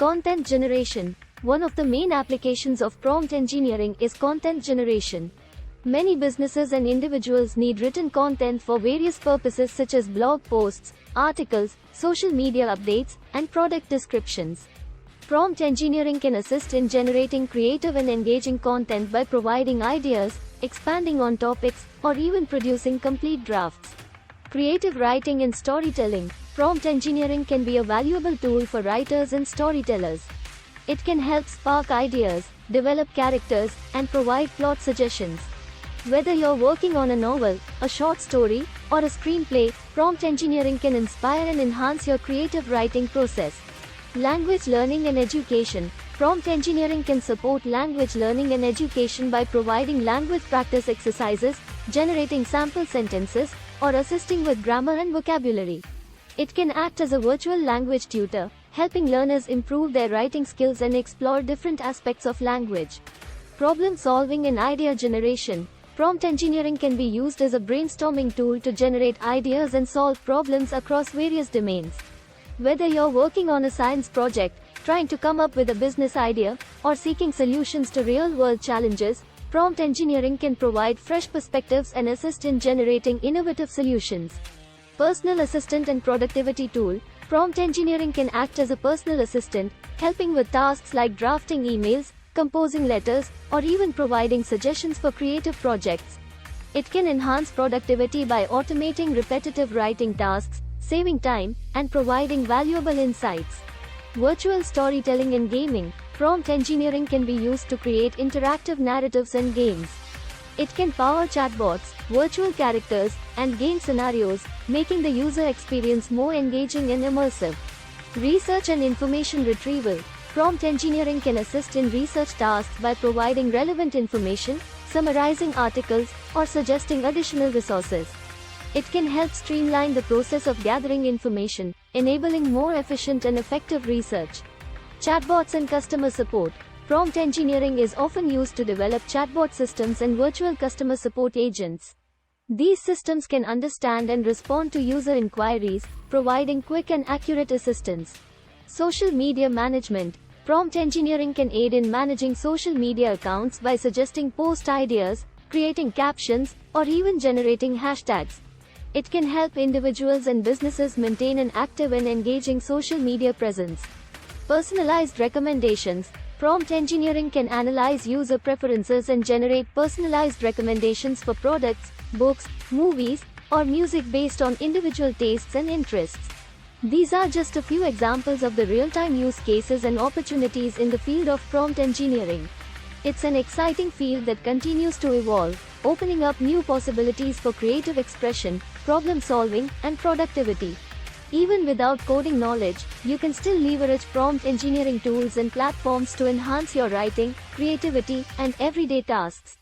Content generation. One of the main applications of prompt engineering is content generation. Many businesses and individuals need written content for various purposes such as blog posts, articles, social media updates, and product descriptions. Prompt engineering can assist in generating creative and engaging content by providing ideas, expanding on topics, or even producing complete drafts. Creative writing and storytelling. Prompt engineering can be a valuable tool for writers and storytellers. It can help spark ideas, develop characters, and provide plot suggestions. Whether you're working on a novel, a short story, or a screenplay, prompt engineering can inspire and enhance your creative writing process. Language learning and education. Prompt engineering can support language learning and education by providing language practice exercises, generating sample sentences, or assisting with grammar and vocabulary. It can act as a virtual language tutor, helping learners improve their writing skills and explore different aspects of language. Problem solving and idea generation. Prompt engineering can be used as a brainstorming tool to generate ideas and solve problems across various domains. Whether you're working on a science project, trying to come up with a business idea, or seeking solutions to real-world challenges, prompt engineering can provide fresh perspectives and assist in generating innovative solutions. Personal assistant and productivity tool. Prompt engineering can act as a personal assistant, helping with tasks like drafting emails, composing letters, or even providing suggestions for creative projects. It can enhance productivity by automating repetitive writing tasks, saving time, and providing valuable insights. Virtual storytelling and gaming. Prompt engineering can be used to create interactive narratives and games. It can power chatbots, virtual characters, and game scenarios, making the user experience more engaging and immersive. Research and information retrieval. Prompt engineering can assist in research tasks by providing relevant information, summarizing articles, or suggesting additional resources. It can help streamline the process of gathering information, enabling more efficient and effective research. Chatbots and customer support. Prompt engineering is often used to develop chatbot systems and virtual customer support agents. These systems can understand and respond to user inquiries, providing quick and accurate assistance. Social media management. Prompt engineering can aid in managing social media accounts by suggesting post ideas, creating captions, or even generating hashtags. It can help individuals and businesses maintain an active and engaging social media presence. Personalized recommendations. Prompt engineering can analyze user preferences and generate personalized recommendations for products, books, movies, or music based on individual tastes and interests. These are just a few examples of the real-time use cases and opportunities in the field of prompt engineering. It's an exciting field that continues to evolve, opening up new possibilities for creative expression, problem solving, and productivity. Even without coding knowledge, you can still leverage prompt engineering tools and platforms to enhance your writing, creativity, and everyday tasks.